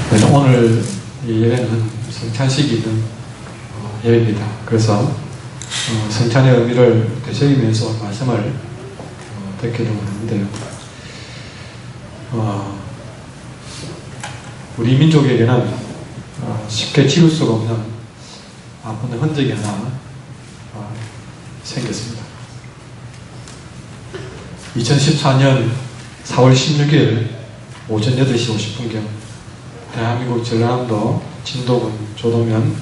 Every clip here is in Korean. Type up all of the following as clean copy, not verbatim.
그래서 오늘 이 예배는 성찬식이 있는 예배입니다. 그래서 성찬의 의미를 되새기면서 말씀을 듣기로 하는데요. 우리 민족에게는 쉽게 지울 수가 없는 아픈 흔적이 하나 생겼습니다. 2014년 4월 16일 오전 8시 50분경 대한민국 전라남도 진도군 조도면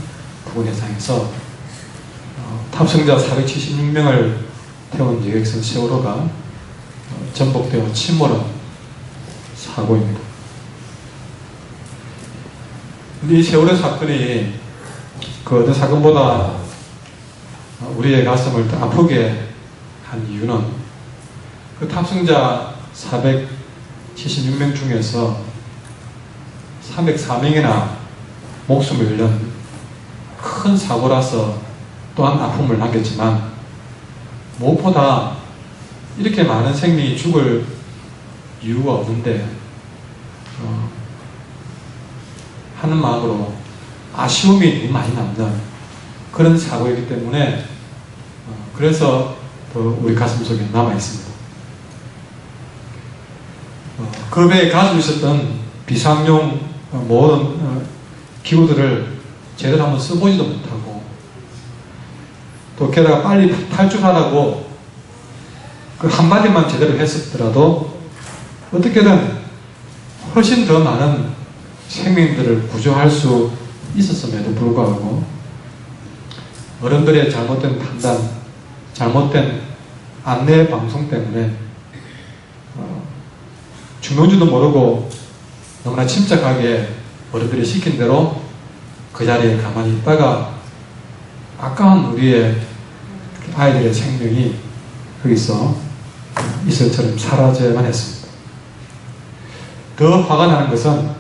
부근 해상에서 탑승자 476명을 태운 여객선 세월호가 전복되어 침몰한 사고입니다. 이 세월호 사건이 그 어떤 사건보다 우리의 가슴을 더 아프게 한 이유는 그 탑승자 476명 중에서 304명이나 목숨을 잃는 큰 사고라서 또한 아픔을 남겼지만, 무엇보다 이렇게 많은 생명이 죽을 이유가 없는데 하는 마음으로 아쉬움이 너무 많이 남는 그런 사고이기 때문에 그래서 더 우리 가슴 속에 남아있습니다. 그 배에 가지고 있었던 비상용 모든 기구들을 제대로 한번 써보지도 못하고, 또 게다가 빨리 탈출하라고 그 한마디만 제대로 했었더라도 어떻게든 훨씬 더 많은 생명들을 구조할 수 있었음에도 불구하고 어른들의 잘못된 판단, 잘못된 안내 방송 때문에 죽는지도 모르고 너무나 침착하게 어른들이 시킨 대로 그 자리에 가만히 있다가 아까운 우리의 아이들의 생명이 거기서 이슬처럼 사라져야만 했습니다. 더 화가 나는 것은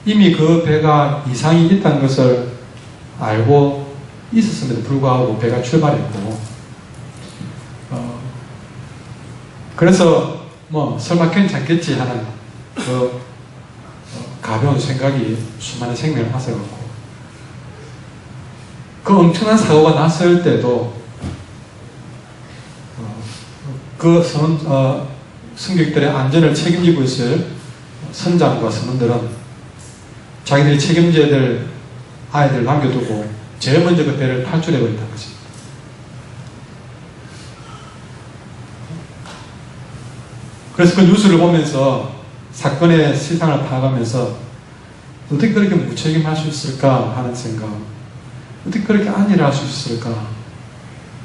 이미 그 배가 이상이 있다는 것을 알고 있었음에도 불구하고 배가 출발했고, 그래서 설마 괜찮겠지 하는 그 가벼운 생각이 수많은 생명을 앗아갔고, 그 엄청난 사고가 났을 때도 그 승객들의 안전을 책임지고 있을 선장과 선원들은 자기들이 책임져야 될 아이들을 남겨두고 제일 먼저 그 배를 탈출해버렸다는 것입니다. 그래서 그 뉴스를 보면서 사건의 실상을 파악하면서 어떻게 그렇게 무책임할 수 있을까 하는 생각, 어떻게 그렇게 안일할 수 있을까,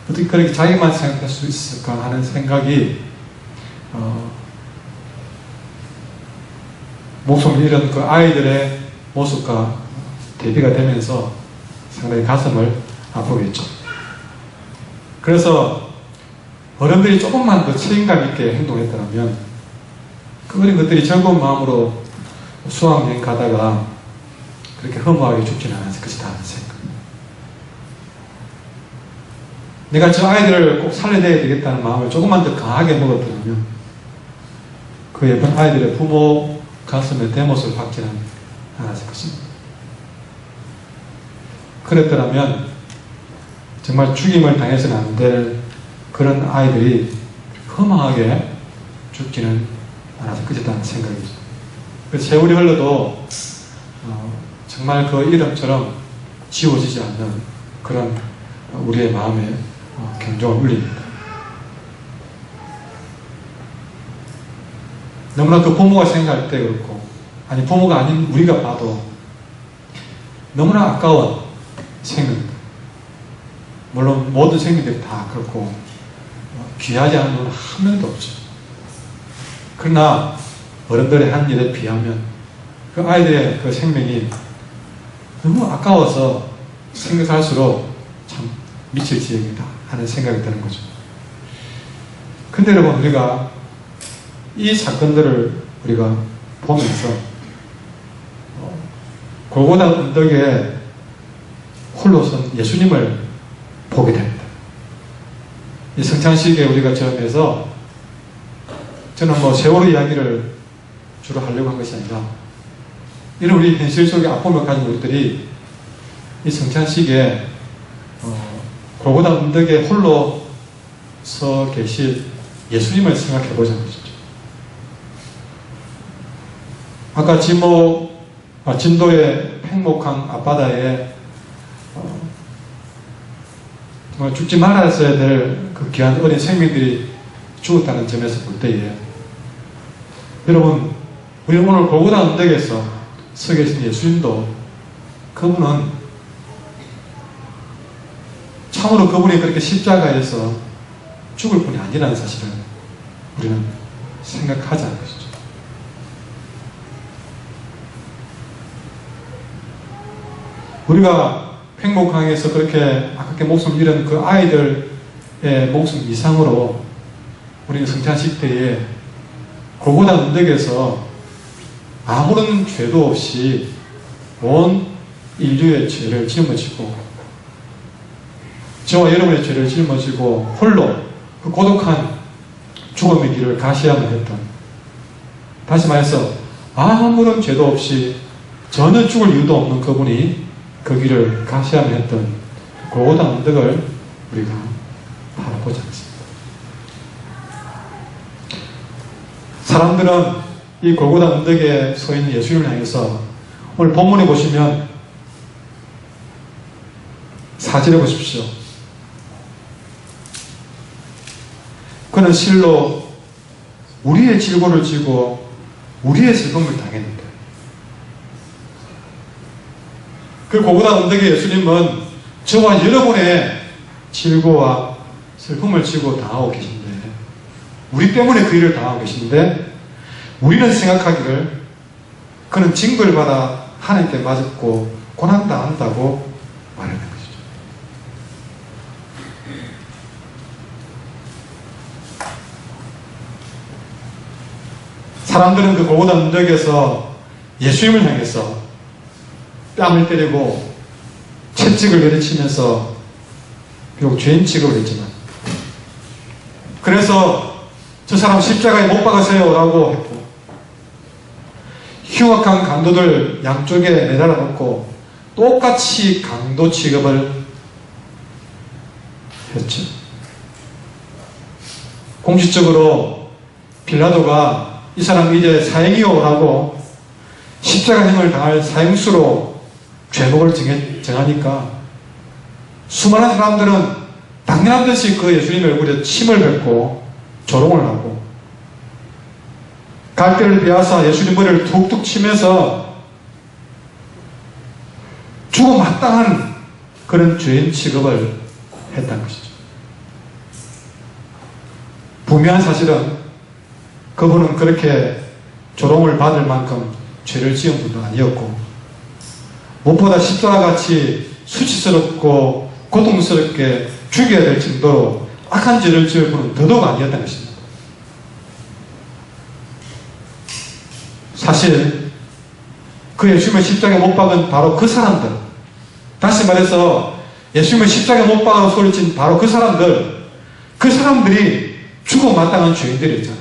어떻게 그렇게 자기만 생각할 수 있을까 하는 생각이 목숨을 잃은 그 아이들의 모습과 대비가 되면서 상당히 가슴을 아프게 했죠. 그래서 어른들이 조금만 더 책임감 있게 행동했더라면 그 어린 것들이 즐거운 마음으로 수학여행 가다가 그렇게 허무하게 죽지는 않았을 것이다 하는 생각. 내가 저 아이들을 꼭 살려내야 되겠다는 마음을 조금만 더 강하게 먹었더라면 그 예쁜 아이들의 부모 가슴에 대못을 박지는 않았을 것입니다. 그랬더라면 정말 죽임을 당해서는 안 될 그런 아이들이 허망하게 죽지는 않았을 것이라는 생각이죠. 세월이 흘러도 정말 그 이름처럼 지워지지 않는 그런 우리의 마음에 경종을 울립니다. 너무나 그 부모가 생각할 때 그렇고, 아니 부모가 아닌 우리가 봐도 너무나 아까운 생명들, 물론 모든 생명들이 다 그렇고 귀하지 않은 분은 한 명도 없죠. 그러나 어른들의 한 일에 비하면 그 아이들의 그 생명이 너무 아까워서 생각할수록 참 미칠 지경이다 하는 생각이 드는 거죠. 근데 여러분, 우리가 이 사건들을 우리가 보면서 골고다 언덕에 홀로 선 예수님을 보게 됩니다. 이 성찬식에 우리가 처음에서 저는 세월호 이야기를 주로 하려고 한 것이 아니라 이런 우리 현실 속의 아픔을 가진 우리들이 이 성찬식에 골고다 언덕에 홀로 서 계실 예수님을 생각해 보자는 것이죠. 아까 진도의 팽목항 앞바다에 정말 죽지 말았어야 될 그 귀한 어린 생명들이 죽었다는 점에서 볼 때에 여러분, 우리 오늘 골고다 언덕에서 서 계신 예수님도 그분은 참으로 그분이 그렇게 십자가에서 죽을 분이 아니라는 사실을 우리는 생각하지 않으시죠. 우리가 팽목항에서 그렇게 아깝게 목숨을 잃은 그 아이들의 목숨 이상으로 우리는 성찬식 때에 골고다 언덕에서 아무런 죄도 없이 온 인류의 죄를 짊어지고 저와 여러분의 죄를 짊어지고 홀로 그 고독한 죽음의 길을 가시야만 했던, 다시 말해서 아무런 죄도 없이 전혀 죽을 이유도 없는 그분이 그 길을 가시야만 했던 골고다 언덕을 우리가 바라보지 않습니다. 사람들은 이 골고다 언덕에 서 있는 예수님을 향해서 오늘 본문에 보시면 사절해 보십시오. 그는 실로 우리의 질고를 지고 우리의 슬픔을 당했는데, 그 골고다 언덕에 예수님은 저와 여러분의 질고와 슬픔을 지고 당하고 계신데, 우리 때문에 그 일을 당하고 계신데, 우리는 생각하기를 그는 징벌받아 하나님께 맞았고 고난당한다고 말하는 것이죠. 사람들은 그 골고다 언덕에서 예수님을 향해서 뺨을 때리고 채찍을 내리치면서 비록 죄인 취급을 했지만, 그래서 저 사람 십자가에 못 박으세요 라고 했고, 흉악한 강도들 양쪽에 매달아 놓고 똑같이 강도 취급을 했죠. 공식적으로 빌라도가 이 사람 이제 사형이요 라고 십자가형을 당할 사형수로 죄목을 정하니까 수많은 사람들은 당연한 듯이 그 예수님의 얼굴에 침을 뱉고 조롱을 하고, 갈대를 베어서 예수님 머리를 툭툭 치면서 죽어 마땅한 그런 죄인 취급을 했다는 것이죠. 분명한 사실은 그분은 그렇게 조롱을 받을 만큼 죄를 지은 분도 아니었고, 무엇보다 십자가같이 수치스럽고 고통스럽게 죽여야 될 정도로 악한 죄를 지을 분은 더더욱 아니었다는 것입니다. 사실 그 예수님을 십자가에 못 박은 바로 그 사람들, 다시 말해서 예수님을 십자가에 못 박아서 소리친 바로 그 사람들이 죽어 마땅한 죄인들이었잖아요.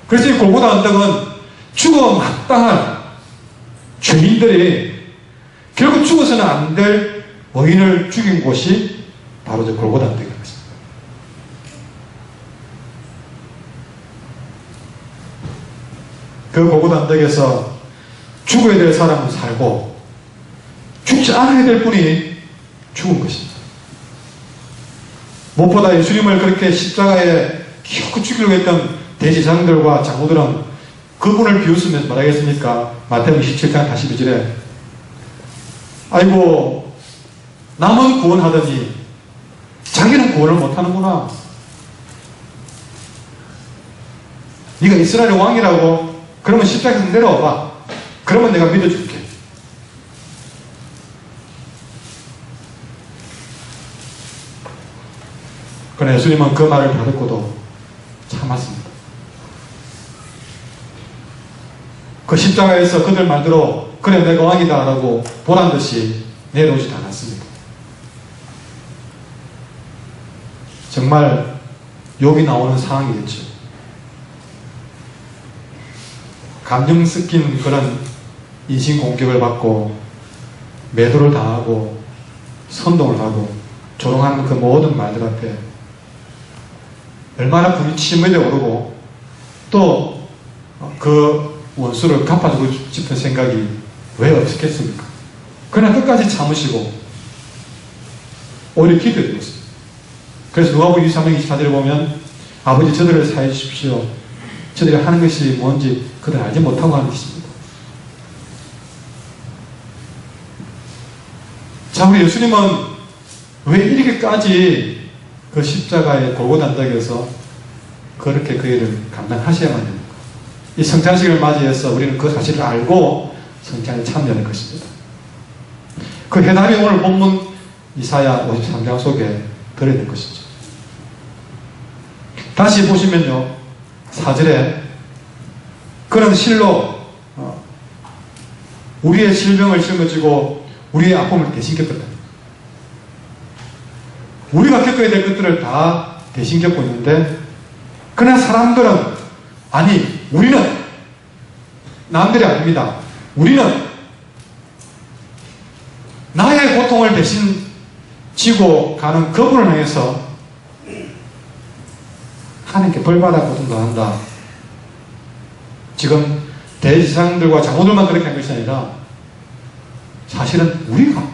그래서 이 골고다 언덕은 죽어 마땅한 죄인들이 결국 죽어서는 안 될 의인을 죽인 곳이 바로 저 골고다 언덕인 것입니다. 그 골고다 언덕에서 죽어야 될 사람은 살고 죽지 않아야 될 분이 죽은 것입니다. 무엇보다 예수님을 그렇게 십자가에 기어코 죽이려고 했던 대제사장들과 장로들은 그분을 비웃으면서 말하겠습니까? 마태복음 27장 42절에 아이고 남은 구원하더니 자기는 구원을 못하는구나. 네가 이스라엘 왕이라고? 그러면 십자가에서 내려와봐. 그러면 내가 믿어줄게. 그러나 예수님은 그 말을 받았고도 참았습니다. 그 십자가에서 그들 말대로 그래 내가 왕이다 라고 보란듯이 내려오지도 않았습니다. 정말 욕이 나오는 상황이겠죠. 감정 섞인 그런 인신공격을 받고 매도를 당하고 선동을 하고 조롱하는 그 모든 말들 앞에 얼마나 분이 치밀에 오르고 또 그 원수를 갚아주고 싶은 생각이 왜 없었겠습니까? 그러나 끝까지 참으시고 오히려 기도해 주었어요. 그래서 누가복음 23장 24절에 보면 아버지 저들을 사해 주십시오. 저들이 하는 것이 뭔지 그들 알지 못하고 하는 것입니다. 자, 우리 예수님은 왜 이렇게까지 그 십자가의 골고단덕에서 그렇게 그 일을 감당하셔야만 됩니까? 이 성찬식을 맞이해서 우리는 그 사실을 알고 성찬에 참여하는 것입니다. 그 해답이 오늘 본문 이사야 53장 속에 들어있는 것이죠. 다시 보시면요, 4절에 그는 실로 우리의 질병을 짊어지고 우리의 아픔을 대신 겪었다. 우리가 겪어야 될 것들을 다 대신 겪고 있는데, 그러나 사람들은 아니 우리는 남들이 아닙니다. 우리는 나의 고통을 대신 지고 가는 그분을 향해서 하나님께 벌받아 고통당한다. 지금 대지상들과 장로들만 그렇게 한 것이 아니라 사실은 우리가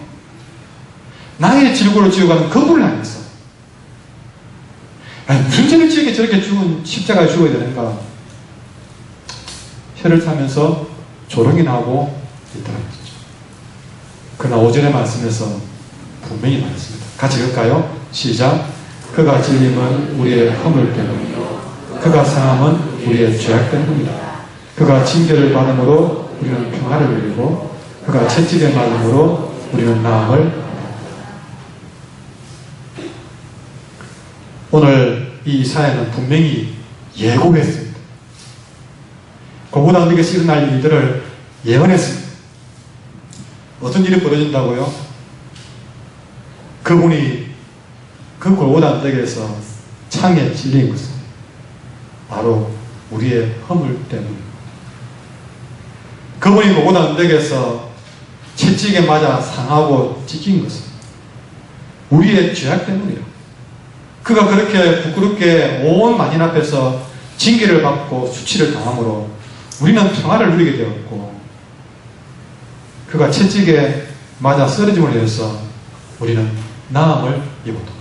나의 질고를 지어가는 그분을 향해서 무슨 죄를 지게 저렇게 죽은 십자가에 죽어야 되는가 혀를 타면서 조롱이 나고 있더라고요. 그러나 5절의 말씀에서 분명히 말했습니다. 같이 읽을까요? 시작. 그가 찔림은 우리의 허물 때문이요 그가 상함은 우리의 죄악 때문이다. 그가 징계를 받음으로 우리는 평화를 누리고 그가 채찍에 맞음으로 우리는 나음을. 오늘 이 이사야는 분명히 예고했습니다. 골고다운덕에서 일어날 일들을 예언했습니다. 어떤 일이 벌어진다고요? 그분이 그 골고다운덕에서 창에 찔린 것은 바로 우리의 허물 때문입니다. 그분이 골고다운덕에서 채찍에 맞아 상하고 찢긴 것은 우리의 죄악 때문이라. 그가 그렇게 부끄럽게 온 만인 앞에서 징계를 받고 수치를 당함으로 우리는 평화를 누리게 되었고, 그가 채찍에 맞아 쓰러짐을 위해서 우리는 나음을 입었다.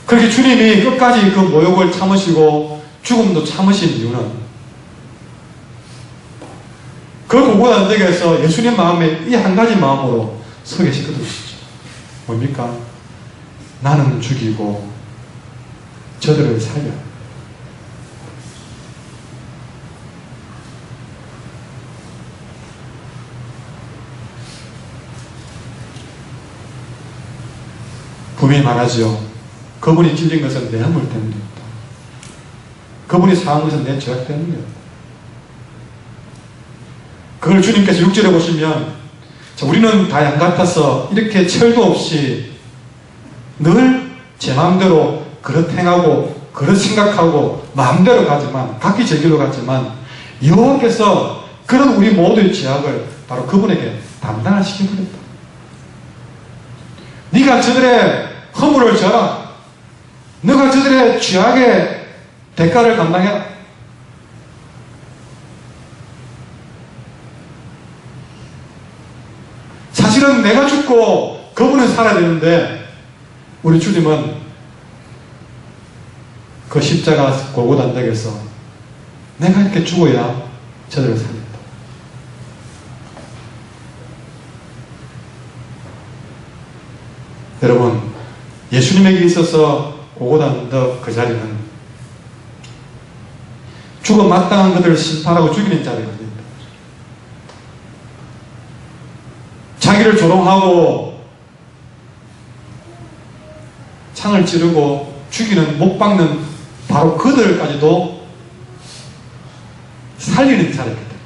그렇게 주님이 끝까지 그 모욕을 참으시고 죽음도 참으신 이유는 그 골고다운덕에서 예수님 마음에 이 한 가지 마음으로 서 계시거든요. 뭡니까? 나는 죽이고 저들을 살려. 분명히 말하지요. 그분이 찔린 것은 내 허물 때문이었다. 그분이 상한 것은 내 죄악 때문이었다. 그걸 주님께서 6절에 보시면, 자, 우리는 다 양 같아서 이렇게 철도 없이 늘 제 마음대로 그렇 행하고 그렇 생각하고 마음대로 가지만, 각기 제 길로 갔지만 여호와께서 그런 우리 모두의 죄악을 바로 그분에게 담당을 시켜버렸다. 네가 저들의 허물을 져라. 너가 저들의 죄악의 대가를 감당해라. 사실은 내가 죽고 그분은 살아야 되는데, 우리 주님은 그 십자가 골고다운덕에서 내가 이렇게 죽어야 저들을 살린다. 여러분, 예수님에게 있어서 골고다운덕 그 자리는 죽어 마땅한 것들을 심판하고 죽이는 자리가 됩니다. 자기를 조롱하고 창을 찌르고 죽이는, 못 박는 바로 그들까지도 살리는 자리이기 때문에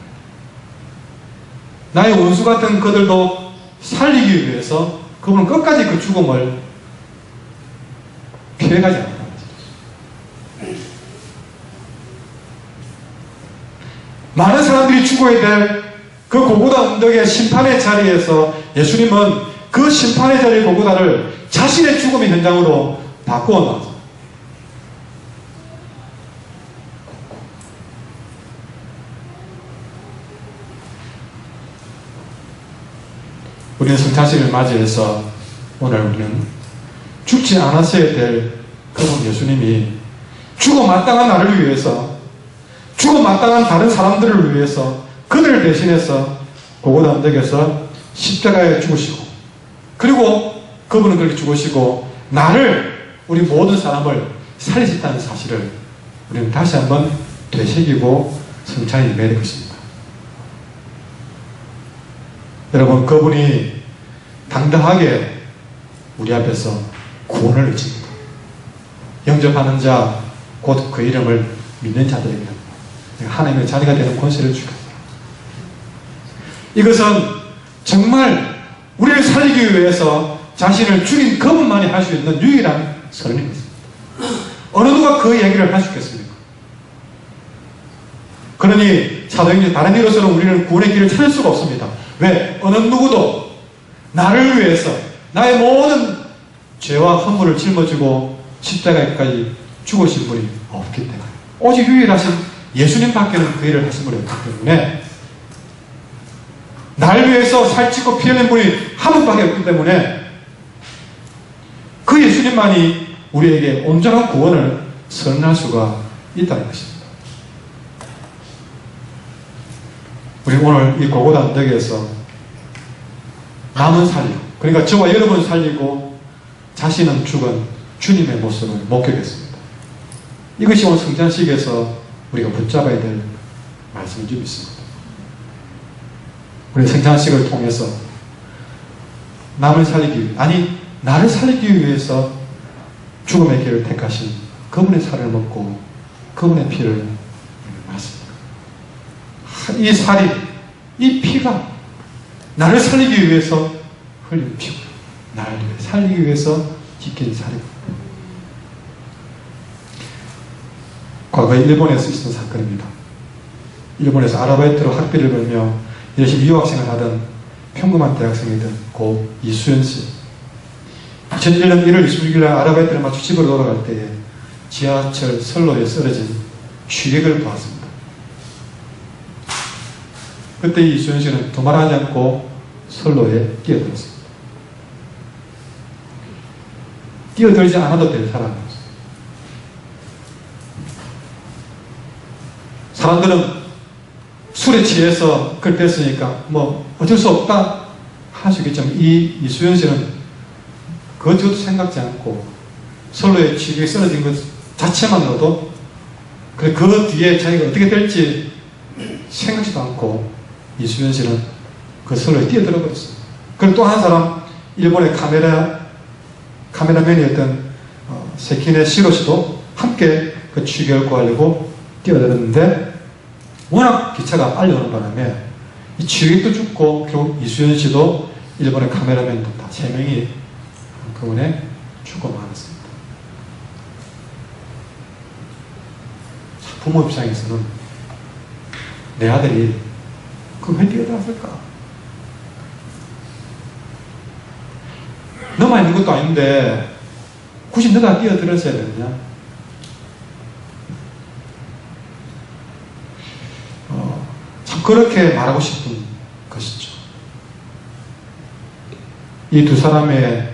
나의 원수 같은 그들도 살리기 위해서 그분은 끝까지 그 죽음을 피해가지 않는다. 많은 사람들이 죽어야 될 그 고고다 언덕의 심판의 자리에서 예수님은 그 심판의 자리의 고고다를 자신의 죽음의 현장으로 바꾸어 놨어요. 우리는 성찬식을 맞이해서 오늘 우리는 죽지 않았어야 될 그분 예수님이 죽어 마땅한 나를 위해서, 죽어 마땅한 다른 사람들을 위해서 그들을 대신해서 고고다 언덕에서 십자가에 죽으시고, 그리고 그분은 그렇게 죽으시고 나를, 우리 모든 사람을 살리셨다는 사실을 우리는 다시 한번 되새기고 성찬이 매일 것입니다. 여러분, 그분이 당당하게 우리 앞에서 구원을 외칩니다. 영접하는 자, 곧 그 이름을 믿는 자들에게 하나님의 자녀가 되는 권세를 주겠다. 이것은 정말 우리를 살리기 위해서 자신을 죽인 그분만이 할 수 있는 유일한 선언인 것입니다. 어느 누가 그 얘기를 할 수 있겠습니까? 그러니 사도행전 다른 이로서는 우리는 구원의 길을 찾을 수가 없습니다. 왜? 어느 누구도 나를 위해서 나의 모든 죄와 허물을 짊어지고 십자가에까지 죽으신 분이 없기 때문에, 오직 유일하신 예수님밖에는 그 일을 하신 분이 없기 때문에, 나를 위해서 살찌고 피 흘린 분이 한 분밖에 없기 때문에 그 예수님만이 우리에게 온전한 구원을 선언할 수가 있다는 것입니다. 우리 오늘 이 고고다 언덕에서 남은 살리고, 그러니까 저와 여러분을 살리고 자신은 죽은 주님의 모습을 목격했습니다. 이것이 오늘 성찬식에서 우리가 붙잡아야 될 말씀인 줄 믿습니다. 우리 성찬식을 통해서 남을 살리기, 아니 나를 살리기 위해서 죽음의 길을 택하신 그분의 살을 먹고 그분의 피를 마십니다. 이 살이, 이 피가 나를 살리기 위해서 흘린 피고, 나를 살리기 위해서 지킨 살이고. 과거에 일본에서 있었던 사건입니다. 일본에서 아르바이트로 학비를 벌며 열심히 유학생을 하던 평범한 대학생이던 고 이수연 씨. 2001년 1월 26일 날 아르바이트를 마치고 집으로 돌아갈 때에 지하철 선로에 쓰러진 취객을 보았습니다. 그때 이수연 씨는 두말하지 않고 선로에 뛰어들었습니다. 뛰어들지 않아도 될 사람이었어요. 사람들은 술에 취해서 그렇게 했으니까 뭐 어쩔 수 없다 할 수 있겠지만, 이 이수연 씨는 그것도 생각지 않고 선로에 취객이 쓰러진 것 자체만으로도 그 뒤에 자기가 어떻게 될지 생각지도 않고 이수연 씨는 그 선로에 뛰어들어 버렸어요. 그리고 또 한 사람, 일본의 카메라맨이었던 세키네 시로 씨도 함께 그 취객을 구하려고 뛰어들었는데, 워낙 기차가 빨리 오는 바람에 이 취객도 죽고 결국 이수연 씨도 일본의 카메라맨도 다 3명이 그분에 죽고 말았습니다. 부모 입장에서는 내 아들이 왜 뛰어들었을까? 너만 있는 것도 아닌데 굳이 너가 뛰어들었어야 되느냐? 참 그렇게 말하고 싶은 것이죠. 이 두 사람의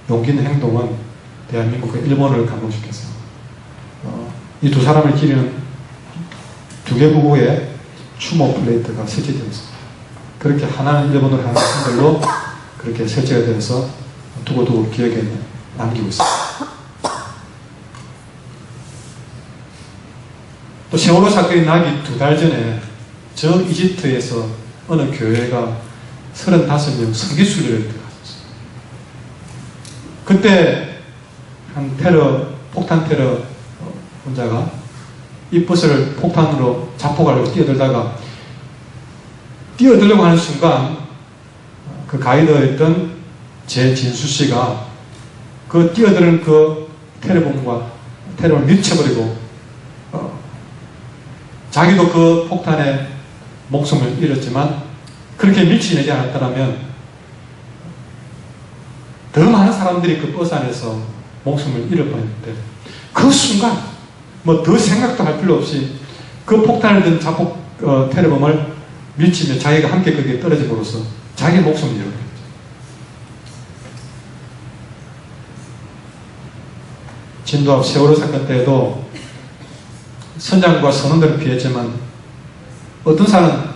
용기 있는 행동은 대한민국과 일본을 감동시켰어요. 이 두 사람을 기리는 두 개 부부의 추모 플레이트가 설치되었습니다. 그렇게 하나는 일본어를 하는 한글로 그렇게 설치가 되어서 두고두고 기억에 남기고 있습니다. 또 세월호 사건이 나기 2달 전에 저 이집트에서 어느 교회가 35명 성기순례를 들어갔었어요. 그때 한 폭탄 테러 혼자가 이 버스를 폭탄으로 자폭하려고 뛰어들려고 하는 순간 그 가이드였던 제진수 씨가 그 뛰어드는 그 테러범과 테러를 밀쳐버리고 자기도 그 폭탄에 목숨을 잃었지만 그렇게 밀치내지 않았다면 더 많은 사람들이 그 버스 안에서 목숨을 잃어버렸는데 그 순간 뭐 더 생각도 할 필요 없이 그 폭탄을 든 자폭 테러범을 밀치며 자기가 함께 거기에 떨어짐으로써 자기의 목숨을 잃어버렸죠. 진도 앞 세월호 사건 때에도 선장과 선원들은 피했지만 어떤 사람은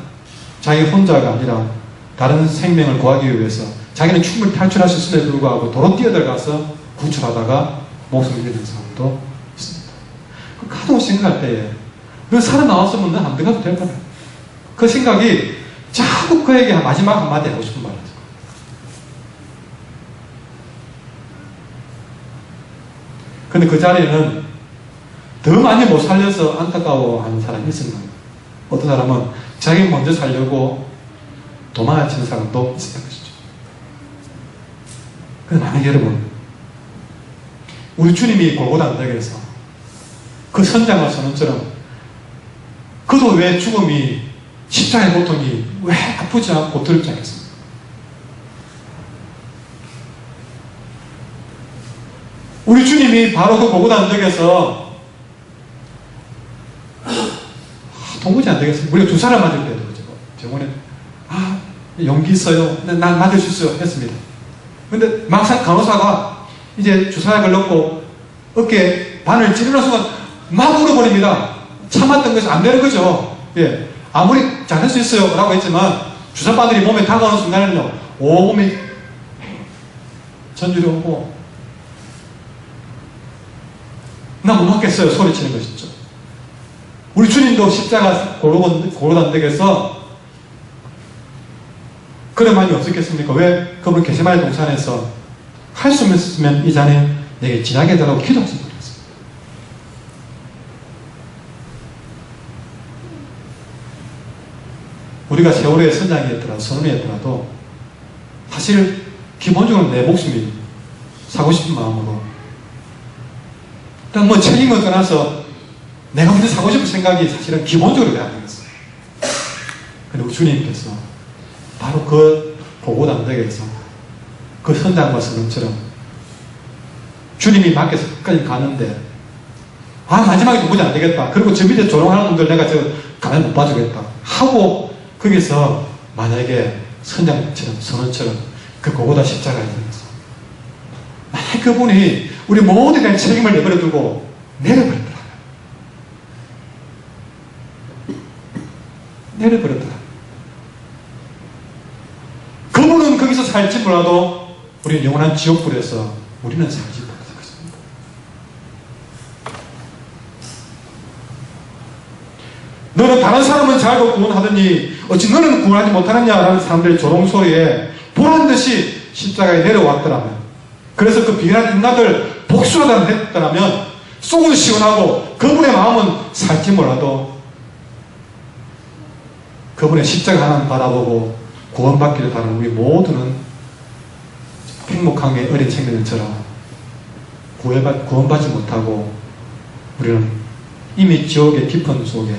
자기 혼자가 아니라 다른 생명을 구하기 위해서 자기는 충분히 탈출할 수 있음에도 불구하고 도로 뛰어들어가서 구출하다가 목숨을 잃는 사람도 있습니다. 그 가족 생각할 때에 너 살아나왔으면 너 안 들어가도 될 거다. 그 생각이 자꾸 그에게 마지막 한마디 하고 싶은 말이죠. 근데 그 자리에는 더 많이 못 살려서 안타까워하는 사람이 있었나. 어떤 사람은 자기 먼저 살려고 도망을 치는 사람도 있었던 것이죠. 그런데 만약에 여러분, 우리 주님이 골고다 언덕에서 그 선장과 선원처럼 그도 왜 죽음이 십자가의 고통이 왜 아프지 않고 두렵지 않겠습니까? 우리 주님이 바로 그 골고다 언덕에서 도무지 안 되겠어요. 우리가 주사를 맞을 때도 저번에 용기 있어요. 난 맞을 수 있어요. 했습니다. 근데 막상 간호사가 이제 주사약을 넣고 어깨에 바늘 찌르는 순간 막 울어버립니다. 참았던 것이 안 되는 거죠. 예. 아무리 잘할 수 있어요. 라고 했지만 주사바늘이 몸에 다가오는 순간에는요, 온몸이 전율이 오고 나 못 맞겠어요. 소리치는 것이죠. 우리 주님도 십자가 고로단덕에서 그런 말이 없었겠습니까? 왜 그분 게세마네 동산에서 할 수 있으면 이 잔에 내게 지나게 해달라고 기도하신 분이었습니다. 우리가 세월호의 선장이었더라도 선원이었더라도 사실 기본적으로 내 목숨이 사고 싶은 마음으로 일단 뭐 책임을 떠나서 내가 먼저 사고 싶은 생각이 사실은 기본적으로 왜 안 되겠어요. 근데 우리 주님께서 바로 그 보고단덕에서 그 선장과 선원처럼 주님이 맡겨서 끝까지 가는데 마지막에 도무지 안 되겠다. 그리고 저 밑에 조롱하는 놈들 내가 저 가면 못 봐주겠다 하고 거기서 만약에 선장처럼 선원처럼 그 고고다 십자가에 들어서 만약 그분이 우리 모두에 대한 책임을 내버려 두고 내려버렸더라. 그분은 거기서 살지 몰라도 우리는 영원한 지옥불에서 우리는 살지 못할 것입니다. 너는 다른 사람은 잘도 구원하더니 어찌 너는 구원하지 못하느냐라는 사람들의 조롱소리에 보란듯이 십자가에 내려왔더라면, 그래서 그 비련한 인간들 복수하다 했더라면 속은 시원하고 그분의 마음은 살지 몰라도 그분의 십자가 하나는 바라보고 구원받기를 바라는 우리 모두는 행복하게 어린 청년들처럼 구원받지 못하고 우리는 이미 지옥의 깊은 속에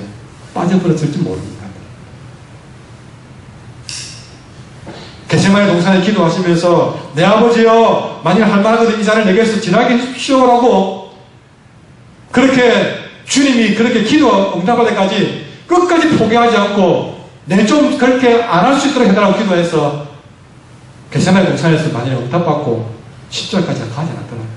빠져버렸을지 모릅니다. 겟세마네 동산에 기도하시면서 내 아버지여, 만일 할만하거든 이 잔을 내게서 지나게 해주십시오라고 그렇게 주님이 그렇게 기도 응답할 때까지 끝까지 포기하지 않고 내 좀 그렇게 안 할 수 있도록 해달라고 기도해서 겟세마네 동산에서 만일 응답받고 십자가까지 가지 않았더라고요.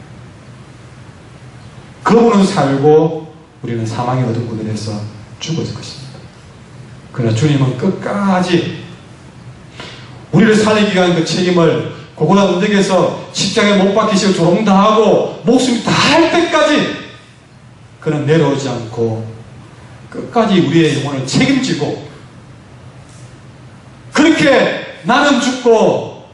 그분은 살고 우리는 사망의 어둠 구덩이에서 죽었을 것입니다. 그러나 주님은 끝까지 우리를 살리기 위한 그 책임을 고고다 언덕에서 십자가에 못 박히시고 조롱당하고 목숨이 다할 때까지 그는 내려오지 않고 끝까지 우리의 영혼을 책임지고, 그렇게 나는 죽고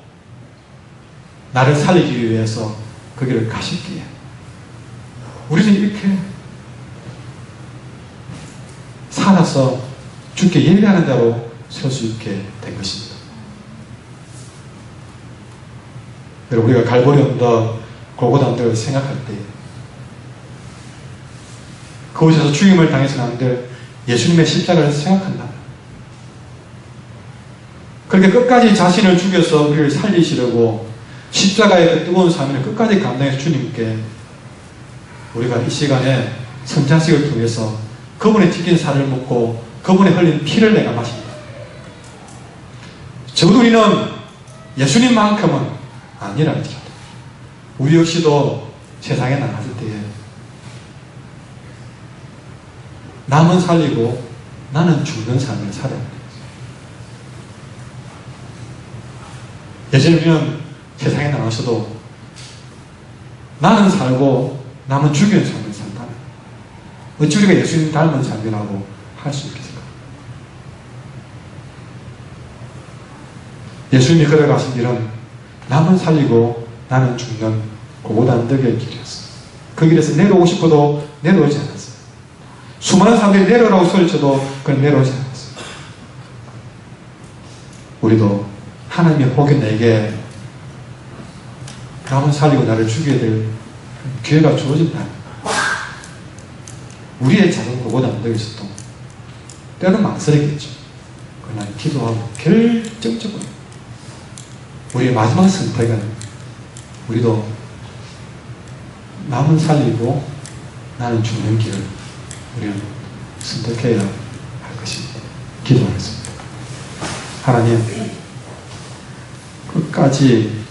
나를 살리기 위해서 그 길을 가셨기에 우리는 이렇게 살아서 죽게 예비하는 자로 설 수 있게 된 것입니다. 여러분, 우리가 갈보리 언덕, 골고다 언덕을 생각할 때 그곳에서 죽임을 당해서는 안 될 예수님의 십자가를 생각한다. 그렇게 끝까지 자신을 죽여서 우리를 살리시려고 십자가의 그 뜨거운 사명을 끝까지 감당해서 주님께 우리가 이 시간에 성찬식을 통해서 그분의 튀긴 살을 먹고 그분의 흘린 피를 내가 마십니다. 적어도 우리는 예수님만큼은 아니라는 거죠. 우리 역시도 세상에 나갔을 때에 남은 살리고 나는 죽는 삶을 살아야 합니다. 예전에 우리는 세상에 나가서도 나는 살고 남은 죽이는 삶을 산다면 어찌 우리가 예수님 닮은 삶이라고 할 수 있겠을까? 예수님이 걸어가신 길은 남은 살리고 나는 죽는 고고단덕의 길이었어요. 그 길에서 내려오고 싶어도 내려오지 않았어요. 수많은 사람들이 내려오라고 소리쳐도 그건 내려오지 않았어요. 우리도 하나님의 혹여 내게 남은 살리고 나를 죽여야 될 기회가 주어진다면 우리의 작은 고고단덕에서도 때로는 망설이겠죠. 그러나 기도하고 결정적으로 우리의 마지막 선택은 우리도 남은 살리고 나는 죽는 길을 우리는 선택해야 할 것입니다. 기도하겠습니다. 하나님, 끝까지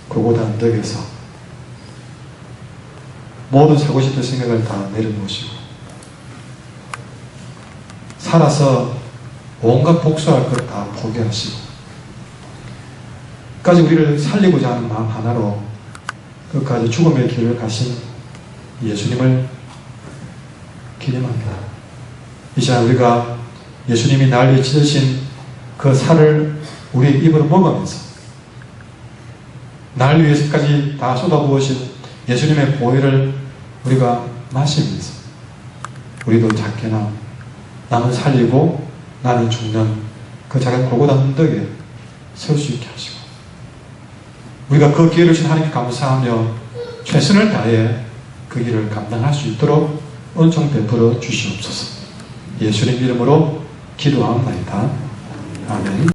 고고단덕에서 모든 사고 싶은 생각을 다 내려놓으시고 살아서 온갖 복수할 것 다 포기하시고 끝까지 우리를 살리고자 하는 마음 하나로 끝까지 죽음의 길을 가신 예수님을 기념합니다. 이 시간 우리가 예수님이 날 위해 찢으신 그 살을 우리 입으로 먹으면서 날 위해서까지 다 쏟아부으신 예수님의 보혈을 우리가 마시면서 우리도 작게나 남을 살리고 나는 죽는 그 작은 고고단덕에 설 수 있게 하시고 우리가 그 기회를 주신 하나님께 감사하며 최선을 다해 그 길을 감당할 수 있도록 은총 베풀어 주시옵소서. 예수님 이름으로 기도하옵나이다. 아멘.